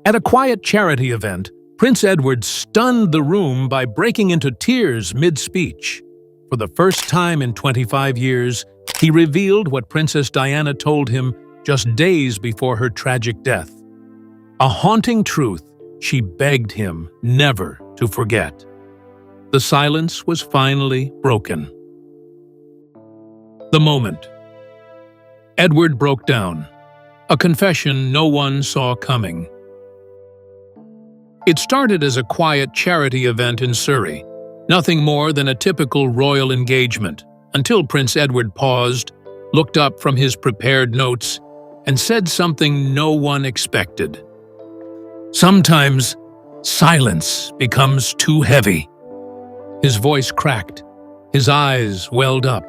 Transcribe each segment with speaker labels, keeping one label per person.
Speaker 1: At a quiet charity event, Prince Edward stunned the room by breaking into tears mid-speech. For the first time in 25 years, he revealed what Princess Diana told him just days before her tragic death. A haunting truth she begged him never to forget. The silence was finally broken. The moment. Edward broke down, a confession no one saw coming. It started as a quiet charity event in Surrey, nothing more than a typical royal engagement, until Prince Edward paused, looked up from his prepared notes, and said something no one expected. Sometimes, silence becomes too heavy. His voice cracked, his eyes welled up.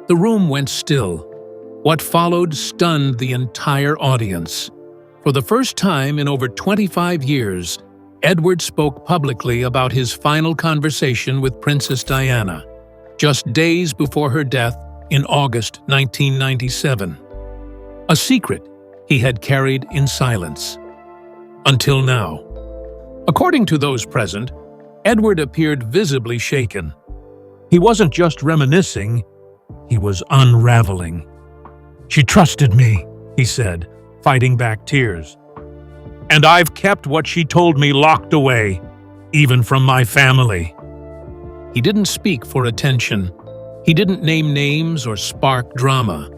Speaker 1: The room went still. What followed stunned the entire audience. For the first time in over 25 years, Edward spoke publicly about his final conversation with Princess Diana, just days before her death in August 1997. A secret he had carried in silence. Until now. According to those present, Edward appeared visibly shaken. He wasn't just reminiscing, he was unraveling. "She trusted me," he said, fighting back tears. "And I've kept what she told me locked away, even from my family." He didn't speak for attention. He didn't name names or spark drama.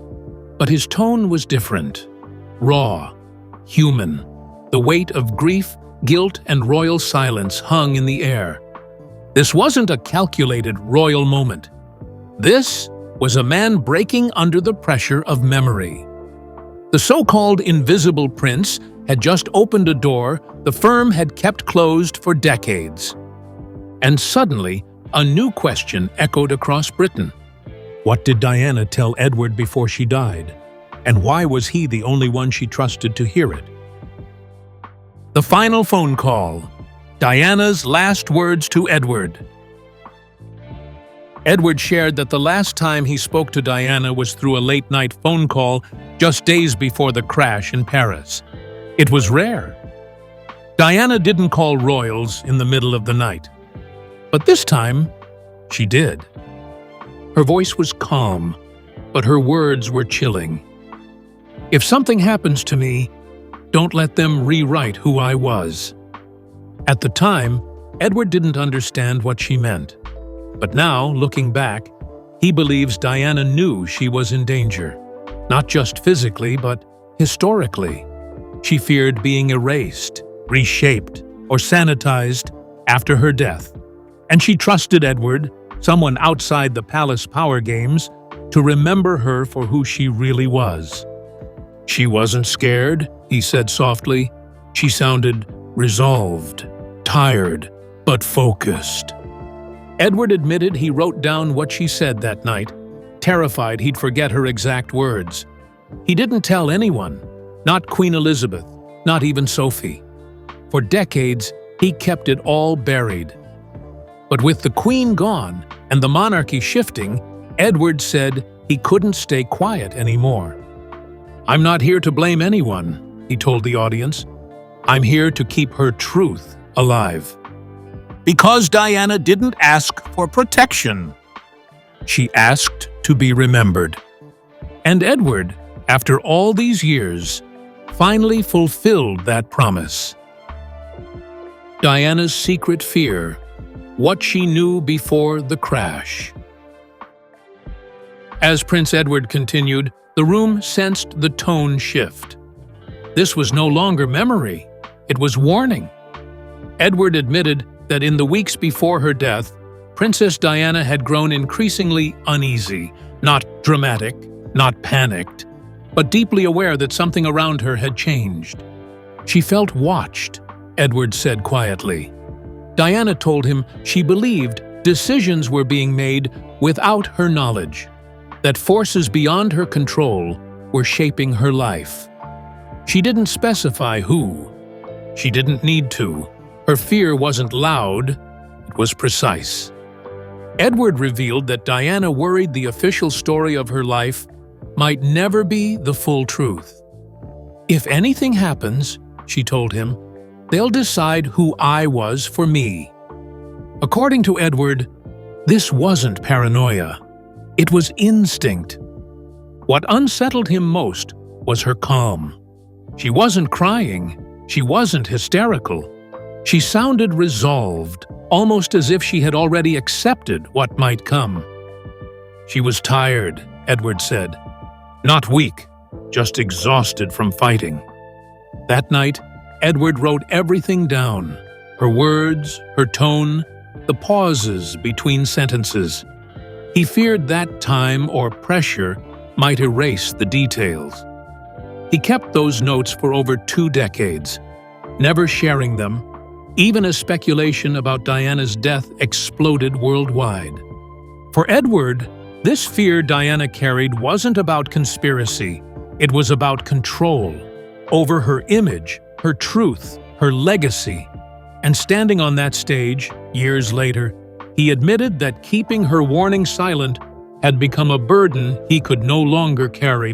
Speaker 1: But his tone was different. Raw, human. The weight of grief, guilt, and royal silence hung in the air. This wasn't a calculated royal moment. This was a man breaking under the pressure of memory. The so-called invisible prince had just opened a door the firm had kept closed for decades. And suddenly, a new question echoed across Britain. What did Diana tell Edward before she died? And why was he the only one she trusted to hear it? The final phone call. Diana's last words to Edward. Edward shared that the last time he spoke to Diana was through a late-night phone call just days before the crash in Paris. It was rare. Diana didn't call royals in the middle of the night. But this time, she did. Her voice was calm, but her words were chilling. "If something happens to me, don't let them rewrite who I was." At the time, Edward didn't understand what she meant. But now, looking back, he believes Diana knew she was in danger. Not just physically, but historically. She feared being erased, reshaped, or sanitized after her death. And she trusted Edward, someone outside the palace power games, to remember her for who she really was. "She wasn't scared," he said softly. "She sounded resolved, tired, but focused." Edward admitted he wrote down what she said that night, terrified he'd forget her exact words. He didn't tell anyone, not Queen Elizabeth, not even Sophie. For decades, he kept it all buried. But with the Queen gone and the monarchy shifting, Edward said he couldn't stay quiet anymore. "I'm not here to blame anyone," he told the audience. "I'm here to keep her truth alive." Because Diana didn't ask for protection. She asked to be remembered. And Edward, after all these years, finally fulfilled that promise. Diana's secret fear, what she knew before the crash. As Prince Edward continued, the room sensed the tone shift. This was no longer memory, it was warning. Edward admitted that in the weeks before her death, Princess Diana had grown increasingly uneasy, not dramatic, not panicked, but deeply aware that something around her had changed. She felt watched, Edward said quietly. Diana told him she believed decisions were being made without her knowledge, that forces beyond her control were shaping her life. She didn't specify who. She didn't need to. Her fear wasn't loud, it was precise. Edward revealed that Diana worried the official story of her life might never be the full truth. "If anything happens," she told him, They'll decide who I was for me. According to Edward, this wasn't paranoia. It was instinct. What unsettled him most was her calm. She wasn't crying. She wasn't hysterical. She sounded resolved, almost as if she had already accepted what might come. She was tired, Edward said. Not weak, just exhausted from fighting. That night, Edward wrote everything down. Her words, her tone, the pauses between sentences. He feared that time or pressure might erase the details. He kept those notes for over 2 decades, never sharing them, even as speculation about Diana's death exploded worldwide. For Edward, this fear Diana carried wasn't about conspiracy. It was about control over her image, her truth, her legacy. And standing on that stage, years later, he admitted that keeping her warning silent had become a burden he could no longer carry.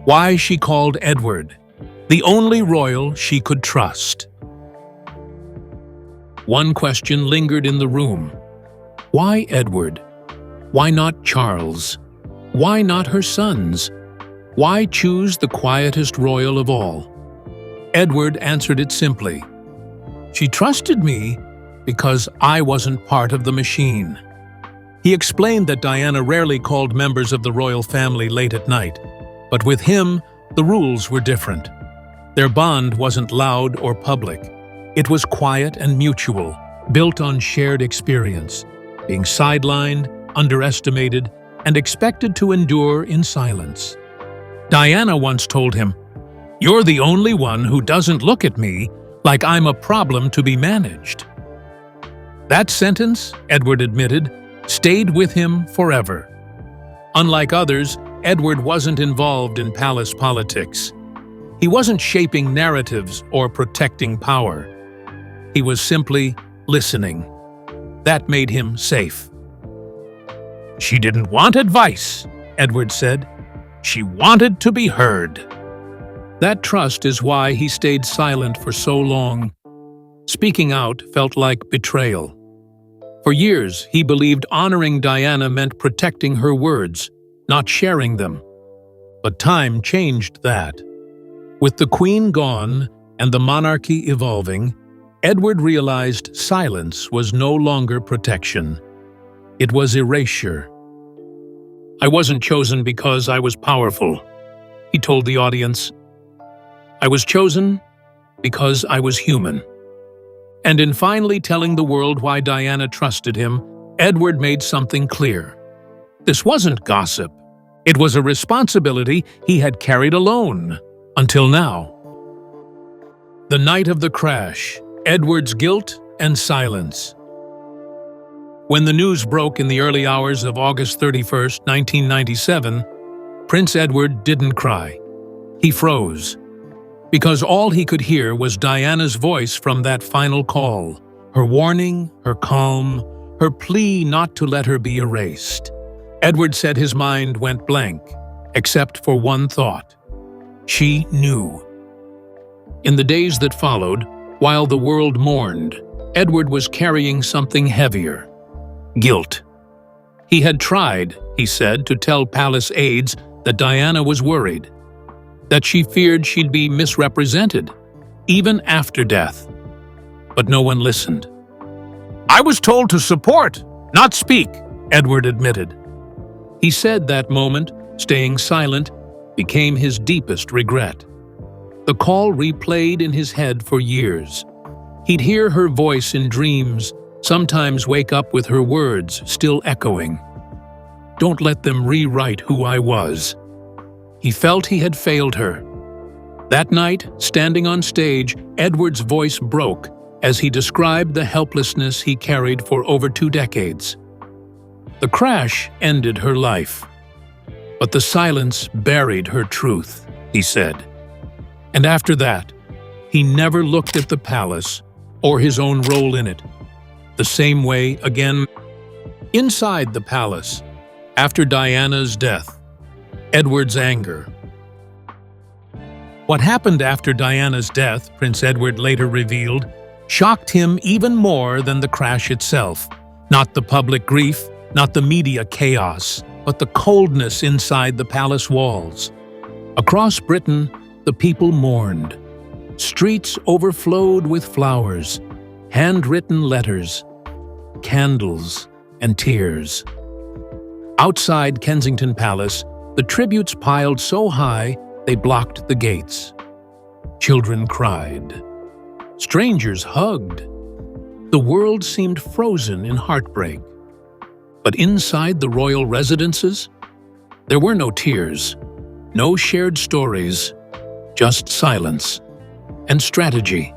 Speaker 1: Why she called Edward, the only royal she could trust. One question lingered in the room. Why Edward? Why not Charles? Why not her sons? Why choose the quietest royal of all? Edward answered it simply. She trusted me because I wasn't part of the machine. He explained that Diana rarely called members of the royal family late at night, but with him, the rules were different. Their bond wasn't loud or public. It was quiet and mutual, built on shared experience, being sidelined, underestimated, and expected to endure in silence. Diana once told him, "You're the only one who doesn't look at me like I'm a problem to be managed." That sentence, Edward admitted, stayed with him forever. Unlike others, Edward wasn't involved in palace politics. He wasn't shaping narratives or protecting power. He was simply listening. That made him safe. "She didn't want advice," Edward said. "She wanted to be heard." That trust is why he stayed silent for so long. Speaking out felt like betrayal. For years, he believed honoring Diana meant protecting her words, not sharing them. But time changed that. With the Queen gone and the monarchy evolving, Edward realized silence was no longer protection. It was erasure. "I wasn't chosen because I was powerful," he told the audience. "I was chosen because I was human." And in finally telling the world why Diana trusted him, Edward made something clear. This wasn't gossip. It was a responsibility he had carried alone, until now. The night of the crash, Edward's guilt and silence. When the news broke in the early hours of August 31st, 1997, Prince Edward didn't cry. He froze, because all he could hear was Diana's voice from that final call, her warning, her calm, her plea not to let her be erased. Edward said his mind went blank, except for one thought. She knew. In the days that followed, while the world mourned, Edward was carrying something heavier. Guilt. He had tried, he said, to tell palace aides that Diana was worried, that she feared she'd be misrepresented, even after death. But no one listened. "I was told to support, not speak," Edward admitted. He said that moment, staying silent, became his deepest regret. The call replayed in his head for years. He'd hear her voice in dreams, sometimes wake up with her words still echoing. "Don't let them rewrite who I was." He felt he had failed her. That night, standing on stage, Edward's voice broke as he described the helplessness he carried for over 2 decades. The crash ended her life, but the silence buried her truth, he said. And after that, he never looked at the palace or his own role in it the same way again. Inside the palace, after Diana's death, Edward's anger. What happened after Diana's death, Prince Edward later revealed, shocked him even more than the crash itself. Not the public grief, not the media chaos, but the coldness inside the palace walls. Across Britain, the people mourned. Streets overflowed with flowers, handwritten letters, candles, and tears. Outside Kensington Palace, the tributes piled so high they blocked the gates. Children cried. Strangers hugged. The world seemed frozen in heartbreak. But inside the royal residences, there were no tears, no shared stories, just silence and strategy.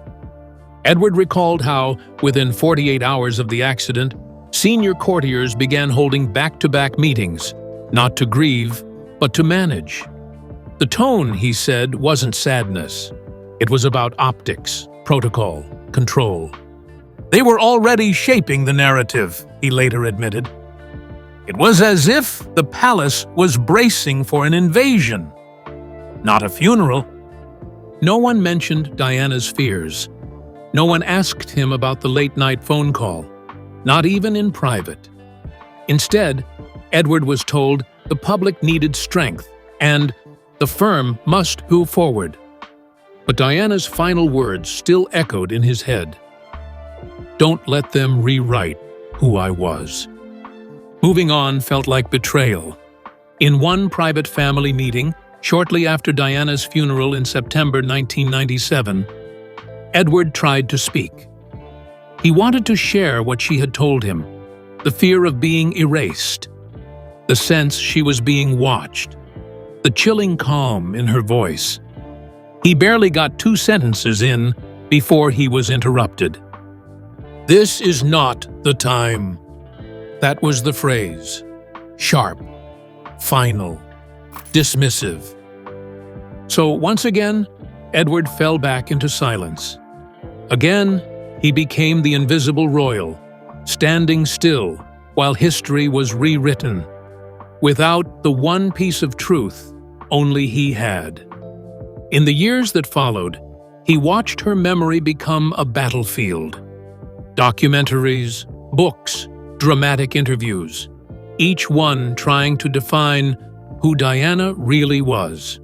Speaker 1: Edward recalled how, within 48 hours of the accident, senior courtiers began holding back-to-back meetings, not to grieve, but to manage. The tone, he said, wasn't sadness. It was about optics, protocol, control. They were already shaping the narrative, he later admitted. It was as if the palace was bracing for an invasion, not a funeral. No one mentioned Diana's fears. No one asked him about the late-night phone call, not even in private. Instead, Edward was told the public needed strength and the firm must move forward. But Diana's final words still echoed in his head. Don't let them rewrite who I was. Moving on felt like betrayal. In one private family meeting, shortly after Diana's funeral in September 1997, Edward tried to speak. He wanted to share what she had told him, the fear of being erased, the sense she was being watched, the chilling calm in her voice. He barely got 2 sentences in before he was interrupted. "This is not the time." That was the phrase. Sharp, final, dismissive. So once again, Edward fell back into silence. Again, he became the invisible royal, standing still while history was rewritten, without the one piece of truth only he had. In the years that followed, he watched her memory become a battlefield. Documentaries, books, dramatic interviews, each one trying to define who Diana really was.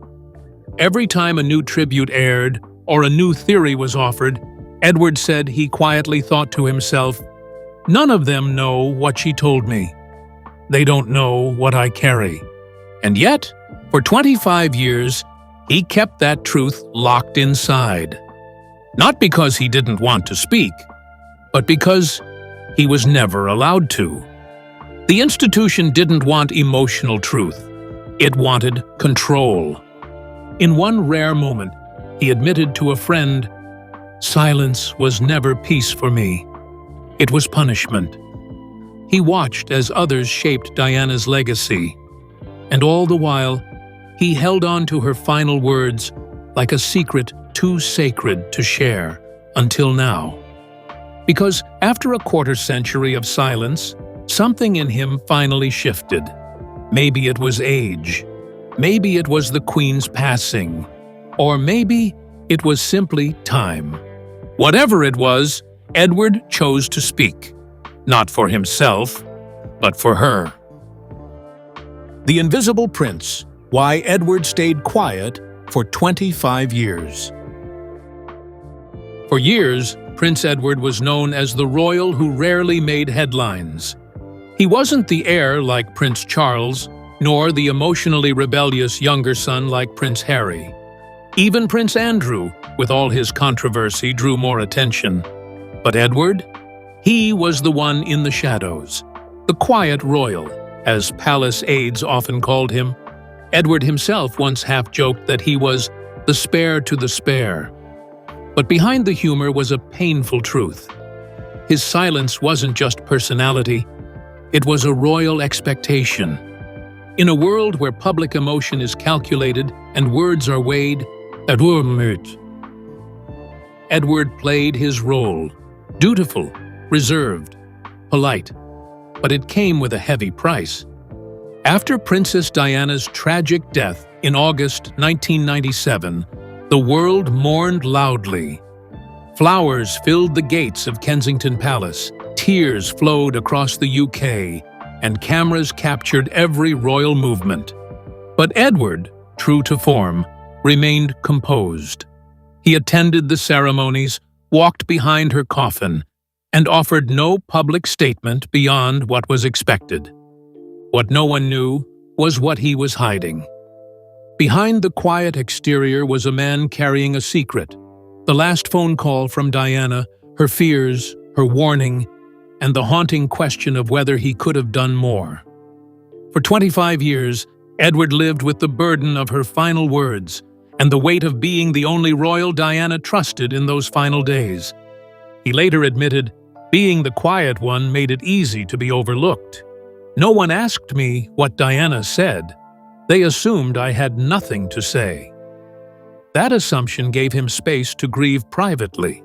Speaker 1: Every time a new tribute aired or a new theory was offered, Edward said he quietly thought to himself, "None of them know what she told me. They don't know what I carry." And yet, for 25 years, he kept that truth locked inside. Not because he didn't want to speak, but because he was never allowed to. The institution didn't want emotional truth. It wanted control. In one rare moment, he admitted to a friend, "Silence was never peace for me. It was punishment." He watched as others shaped Diana's legacy, and all the while, he held on to her final words like a secret too sacred to share until now. Because after a quarter century of silence, something in him finally shifted. Maybe it was age. Maybe it was the Queen's passing. Or maybe it was simply time. Whatever it was, Edward chose to speak. Not for himself, but for her. The Invisible Prince: Why Edward Stayed Quiet for 25 Years. For years, Prince Edward was known as the royal who rarely made headlines. He wasn't the heir like Prince Charles, nor the emotionally rebellious younger son like Prince Harry. Even Prince Andrew, with all his controversy, drew more attention. But Edward? He was the one in the shadows, the quiet royal, as palace aides often called him. Edward himself once half-joked that he was the spare to the spare. But behind the humor was a painful truth. His silence wasn't just personality, it was a royal expectation. In a world where public emotion is calculated and words are weighed, Edward played his role, dutiful, reserved, polite, but it came with a heavy price. After Princess Diana's tragic death in August 1997, The world mourned loudly. Flowers filled the gates of Kensington Palace, tears flowed across the UK, and cameras captured every royal movement. But Edward, true to form, remained composed. He attended the ceremonies, walked behind her coffin, and offered no public statement beyond what was expected. What no one knew was what he was hiding. Behind the quiet exterior was a man carrying a secret. The last phone call from Diana, her fears, her warning, and the haunting question of whether he could have done more. For 25 years, Edward lived with the burden of her final words and the weight of being the only royal Diana trusted in those final days. He later admitted, "Being the quiet one made it easy to be overlooked. No one asked me what Diana said. They assumed I had nothing to say." That assumption gave him space to grieve privately,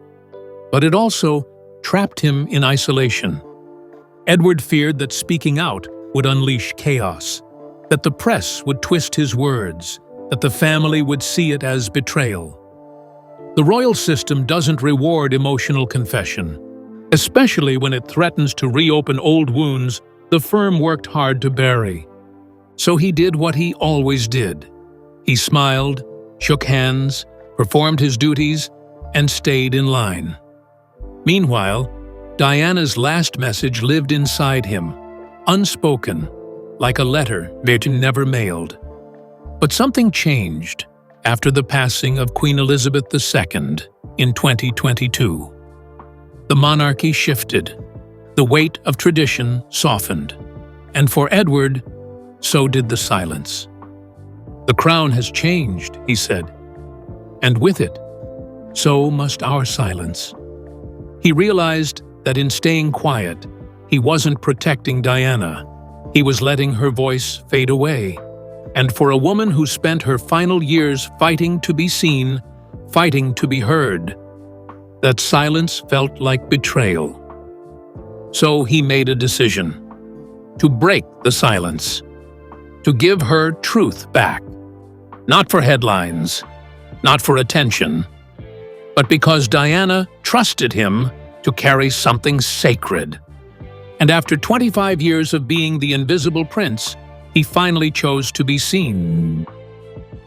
Speaker 1: but it also trapped him in isolation. Edward feared that speaking out would unleash chaos, that the press would twist his words, that the family would see it as betrayal. The royal system doesn't reward emotional confession, especially when it threatens to reopen old wounds the firm worked hard to bury. So he did what he always did. He smiled, shook hands, performed his duties, and stayed in line. Meanwhile, Diana's last message lived inside him, unspoken, like a letter Virgin never mailed. But something changed after the passing of Queen Elizabeth II in 2022. The monarchy shifted, the weight of tradition softened, and for Edward, so did the silence. "The crown has changed," he said, "and with it, so must our silence." He realized that in staying quiet, he wasn't protecting Diana. He was letting her voice fade away. And for a woman who spent her final years fighting to be seen, fighting to be heard, that silence felt like betrayal. So he made a decision to break the silence, to give her truth back, not for headlines, not for attention, but because Diana trusted him to carry something sacred. And after 25 years of being the invisible prince, he finally chose to be seen.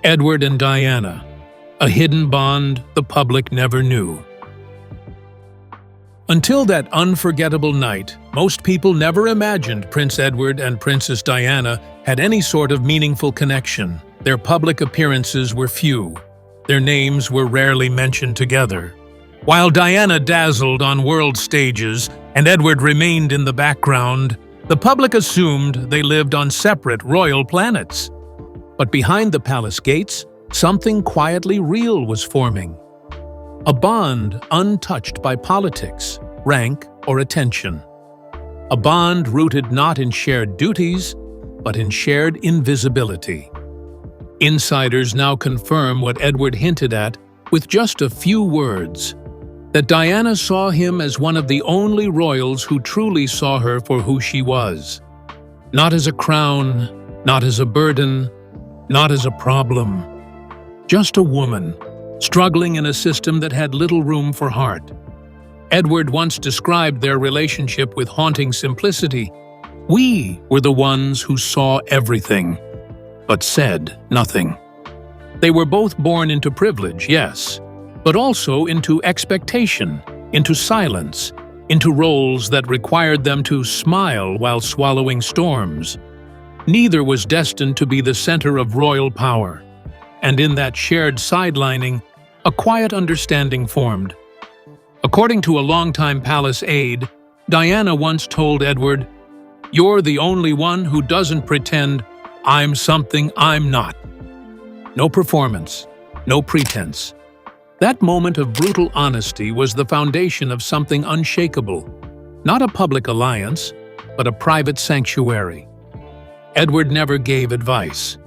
Speaker 1: Edward and Diana, a hidden bond the public never knew. Until that unforgettable night, most people never imagined Prince Edward and Princess Diana had any sort of meaningful connection. Their public appearances were few. Their names were rarely mentioned together. While Diana dazzled on world stages and Edward remained in the background, the public assumed they lived on separate royal planets. But behind the palace gates, something quietly real was forming. A bond untouched by politics, rank, or attention. A bond rooted not in shared duties, but in shared invisibility. Insiders now confirm what Edward hinted at with just a few words, that Diana saw him as one of the only royals who truly saw her for who she was. Not as a crown, not as a burden, not as a problem. Just a woman, struggling in a system that had little room for heart. Edward once described their relationship with haunting simplicity. "We were the ones who saw everything, but said nothing." They were both born into privilege, yes, but also into expectation, into silence, into roles that required them to smile while swallowing storms. Neither was destined to be the center of royal power, and in that shared sidelining, a quiet understanding formed. According to a longtime palace aide, Diana once told Edward, "You're the only one who doesn't pretend I'm something I'm not." No performance, no pretense. That moment of brutal honesty was the foundation of something unshakable. Not a public alliance, but a private sanctuary. Edward never gave advice.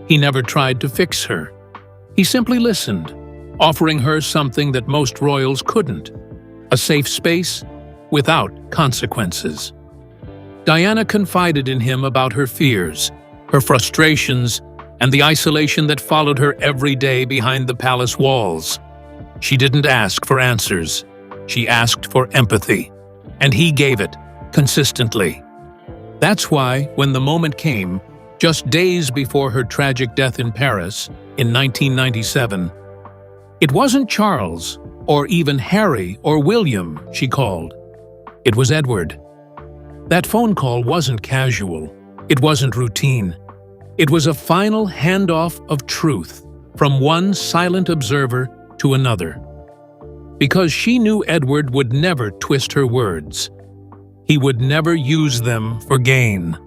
Speaker 1: He never tried to fix her. He simply listened, offering her something that most royals couldn't: a safe space without consequences. Diana confided in him about her fears, her frustrations, and the isolation that followed her every day behind the palace walls. She didn't ask for answers. She asked for empathy, and he gave it, consistently. That's why, when the moment came, just days before her tragic death in Paris in 1997, it wasn't Charles, or even Harry or William she called. It was Edward. That phone call wasn't casual. It wasn't routine. It was a final handoff of truth from one silent observer to another. Because she knew Edward would never twist her words. He would never use them for gain.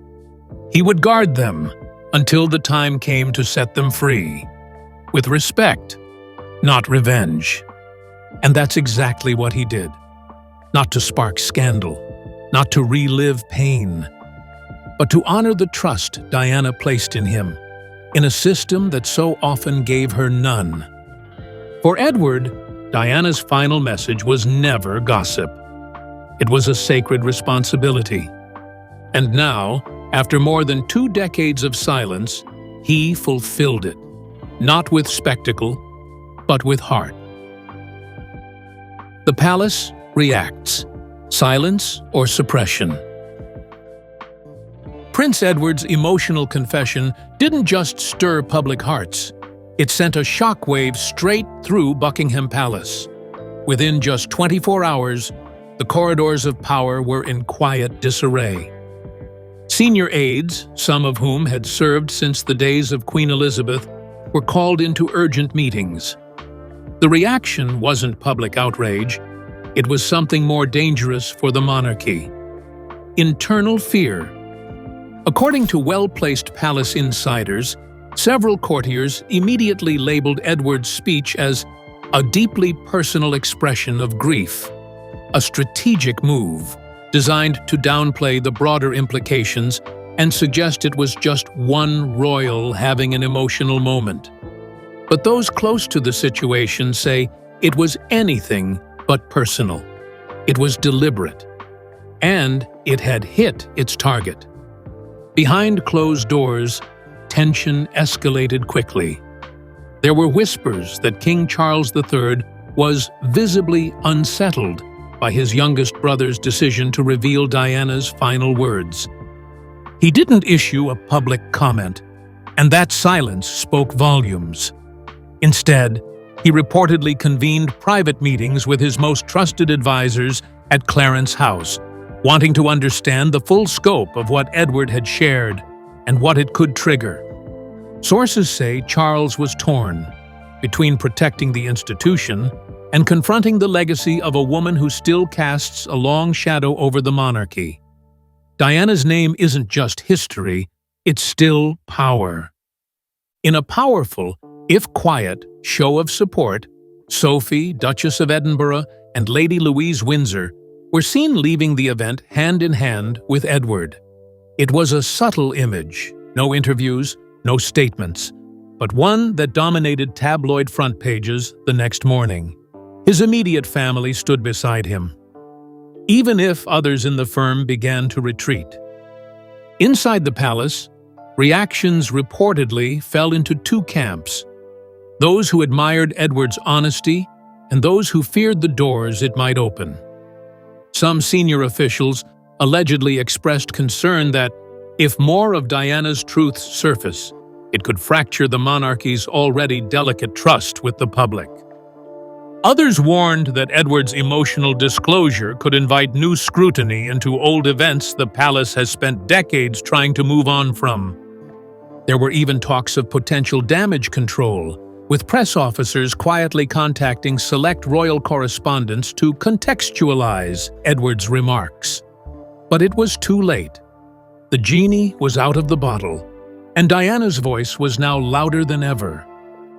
Speaker 1: He would guard them until the time came to set them free, with respect, not revenge. And that's exactly what he did. Not to spark scandal, not to relive pain, but to honor the trust Diana placed in him, in a system that so often gave her none. For Edward, Diana's final message was never gossip. It was a sacred responsibility. And now, after more than 2 decades of silence, he fulfilled it, not with spectacle, but with heart. The palace reacts, silence or suppression. Prince Edward's emotional confession didn't just stir public hearts. It sent a shockwave straight through Buckingham Palace. Within just 24 hours, the corridors of power were in quiet disarray. Senior aides, some of whom had served since the days of Queen Elizabeth, were called into urgent meetings. The reaction wasn't public outrage. It was something more dangerous for the monarchy. Internal fear. According to well-placed palace insiders, several courtiers immediately labeled Edward's speech as a deeply personal expression of grief, a strategic move designed to downplay the broader implications and suggest it was just one royal having an emotional moment. But those close to the situation say it was anything but personal. It was deliberate, and it had hit its target. Behind closed doors, tension escalated quickly. There were whispers that King Charles III was visibly unsettled by his youngest brother's decision to reveal Diana's final words. He didn't issue a public comment, and that silence spoke volumes. Instead, he reportedly convened private meetings with his most trusted advisors at Clarence House, wanting to understand the full scope of what Edward had shared and what it could trigger. Sources say Charles was torn between protecting the institution and confronting the legacy of a woman who still casts a long shadow over the monarchy. Diana's name isn't just history, it's still power. In a powerful, if quiet, show of support, Sophie, Duchess of Edinburgh, and Lady Louise Windsor were seen leaving the event hand in hand with Edward. It was a subtle image, no interviews, no statements, but one that dominated tabloid front pages the next morning. His immediate family stood beside him, even if others in the firm began to retreat. Inside the palace, reactions reportedly fell into 2 camps: those who admired Edward's honesty and those who feared the doors it might open. Some senior officials allegedly expressed concern that, if more of Diana's truths surface, it could fracture the monarchy's already delicate trust with the public. Others warned that Edward's emotional disclosure could invite new scrutiny into old events the palace has spent decades trying to move on from. There were even talks of potential damage control, with press officers quietly contacting select royal correspondents to contextualize Edward's remarks. But it was too late. The genie was out of the bottle, and Diana's voice was now louder than ever.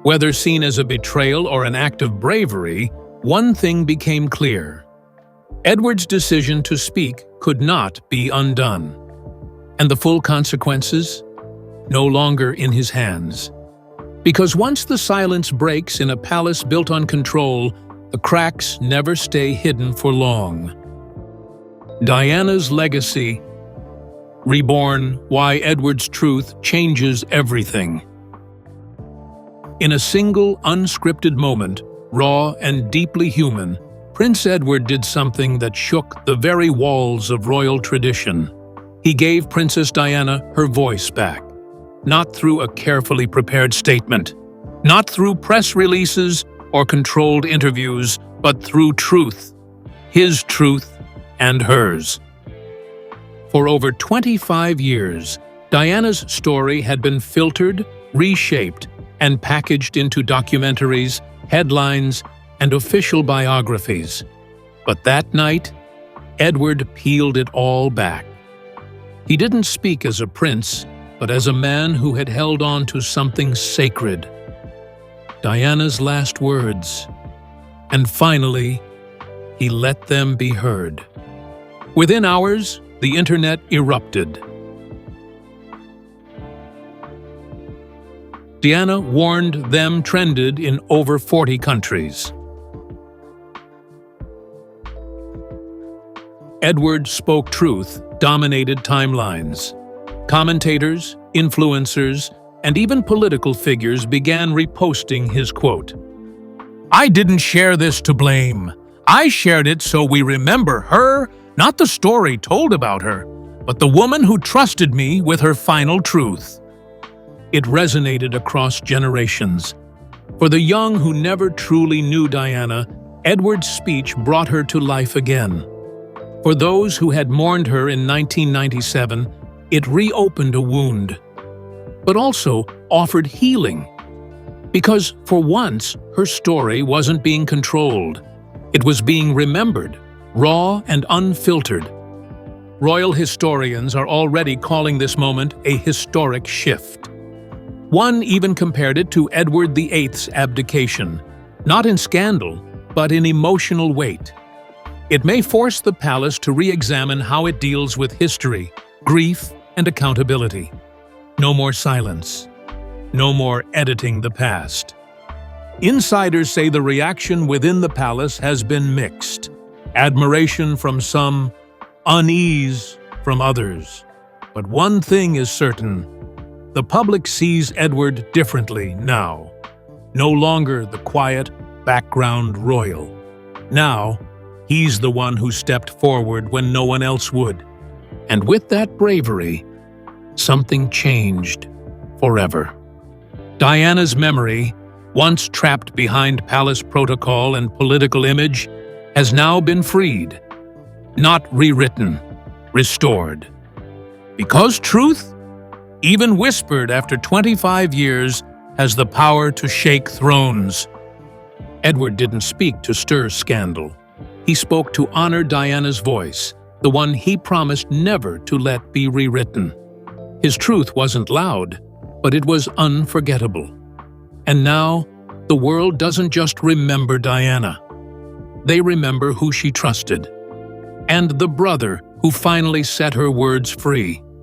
Speaker 1: Whether seen as a betrayal or an act of bravery, one thing became clear. Edward's decision to speak could not be undone. And the full consequences? No longer in his hands. Because once the silence breaks in a palace built on control, the cracks never stay hidden for long. Diana's legacy. Reborn: Why Edward's truth changes everything. In a single, unscripted moment, raw and deeply human, Prince Edward did something that shook the very walls of royal tradition. He gave Princess Diana her voice back, not through a carefully prepared statement, not through press releases or controlled interviews, but through truth, his truth and hers. For over 25 years, Diana's story had been filtered, reshaped, and packaged into documentaries, headlines, and official biographies. But that night, Edward peeled it all back. He didn't speak as a prince, but as a man who had held on to something sacred. Diana's last words. And finally, he let them be heard. Within hours, the internet erupted. Diana warned them trended in over 40 countries. Edward spoke truth, dominated timelines. Commentators, influencers, and even political figures began reposting his quote. "I didn't share this to blame. I shared it so we remember her, not the story told about her, but the woman who trusted me with her final truth." It resonated across generations. For the young who never truly knew Diana, Edward's speech brought her to life again. For those who had mourned her in 1997, it reopened a wound, but also offered healing. Because for once, her story wasn't being controlled. It was being remembered, raw and unfiltered. Royal historians are already calling this moment a historic shift. One even compared it to Edward VIII's abdication, not in scandal, but in emotional weight. It may force the palace to re-examine how it deals with history, grief, and accountability. No more silence. No more editing the past. Insiders say the reaction within the palace has been mixed. Admiration from some, unease from others. But one thing is certain. The public sees Edward differently now. No longer the quiet, background royal. Now, he's the one who stepped forward when no one else would. And with that bravery, something changed forever. Diana's memory, once trapped behind palace protocol and political image, has now been freed. Not rewritten, restored. Because truth, even whispered after 25 years, has the power to shake thrones. Edward didn't speak to stir scandal. He spoke to honor Diana's voice, the one he promised never to let be rewritten. His truth wasn't loud, but it was unforgettable. And now, the world doesn't just remember Diana. They remember who she trusted, and the brother who finally set her words free.